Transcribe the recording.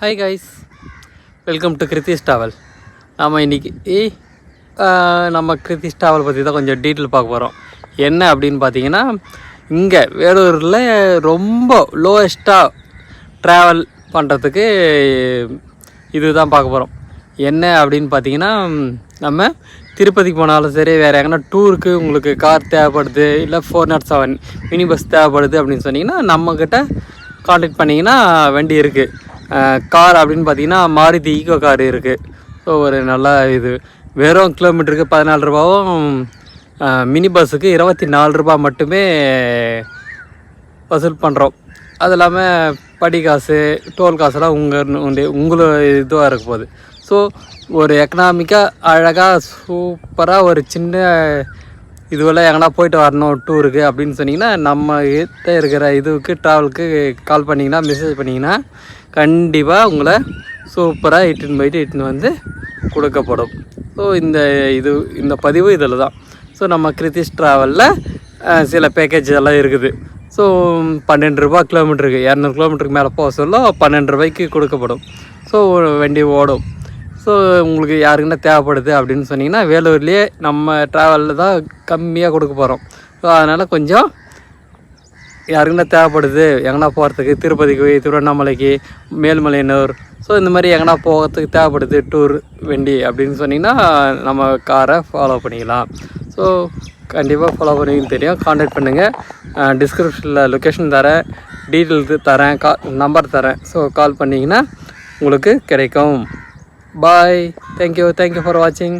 Hi guys, welcome to Kiruthi's travel. நம்ம இன்றைக்கி நம்ம கிருத்திஸ் ட்ராவல் பற்றி தான் கொஞ்சம் டீட்டெயில் பார்க்க போகிறோம். என்ன அப்படின்னு பார்த்தீங்கன்னா, இங்கே வேலூரில் ரொம்ப லோவஸ்ட்டாக ட்ராவல் பண்ணுறதுக்கு இது தான் பார்க்க போகிறோம். என்ன அப்படின்னு பார்த்தீங்கன்னா, நம்ம திருப்பதிக்கு போனாலும் சரி, வேறு எங்கன்னா டூருக்கு உங்களுக்கு கார் தேவைப்படுது, இல்லை 407 மினி பஸ் தேவைப்படுது அப்படின்னு சொன்னிங்கன்னா, நம்மக்கிட்ட கான்டாக்ட் பண்ணிங்கன்னா வண்டி இருக்குது. கார் அப்படின்னு பார்த்தீங்கன்னா மாருதி ஈகோ கார் இருக்குது. ஸோ ஒரு நல்ல இது வெறும் கிலோமீட்டருக்கு 14 ரூபாவும், மினி பஸ்ஸுக்கு 24 ரூபா மட்டுமே வசூல் பண்ணுறோம். அது இல்லாமல் படி காசு, டோல் காசுலாம் உங்களோட இதுவாக இருக்க போகுது. ஸோ ஒரு எக்கனாமிக்காக அழகாக சூப்பராக ஒரு சின்ன இதுவெல்லாம் எங்கன்னா போயிட்டு வரணும் டூருக்கு அப்படின்னு சொன்னிங்கன்னா, நம்ம கிட்ட இருக்கிற இதுவுக்கு ட்ராவலுக்கு கால் பண்ணிங்கன்னா, மெசேஜ் பண்ணிங்கன்னா கண்டிப்பாக உங்களை சூப்பராக இட்டுன்னு வந்து கொடுக்கப்படும். ஸோ இந்த பதிவு இதில் தான். ஸோ நம்ம கிருத்திஸ் ட்ராவலில் சில பேக்கேஜ் எல்லாம் இருக்குது. ஸோ 12 ரூபா கிலோமீட்டருக்கு, 200 கிலோமீட்டருக்கு மேலே போக சொல்ல 12 ரூபாய்க்கு கொடுக்கப்படும். ஸோ வண்டி ஓடும். ஸோ உங்களுக்கு யாருக்குன்னா தேவைப்படுது அப்படின்னு சொன்னிங்கன்னா, வேலூர்லேயே நம்ம ட்ராவலில் தான் கம்மியாக கொடுக்க போகிறோம். ஸோ அதனால் கொஞ்சம் யாருக்குன்னா தேவைப்படுது எங்கன்னா போகிறதுக்கு, திருப்பதிக்கு, திருவண்ணாமலைக்கு, மேல்மலையனூர், ஸோ இந்த மாதிரி எங்கன்னா போகிறதுக்கு தேவைப்படுது டூர் வண்டி அப்படின்னு சொன்னிங்கன்னா, நம்ம காரை ஃபாலோ பண்ணிக்கலாம். ஸோ கண்டிப்பாக ஃபாலோ பண்ணிங்கன்னு தெரியும். கான்டாக்ட் பண்ணுங்கள். டிஸ்கிரிப்ஷனில் லொக்கேஷன் தரேன், டீட்டெயில்ஸ் தரேன், நம்பர் தரேன். ஸோ கால் பண்ணிங்கன்னா உங்களுக்கு கிடைக்கும். பாய். தேங்க்யூ ஃபார் வாட்சிங்.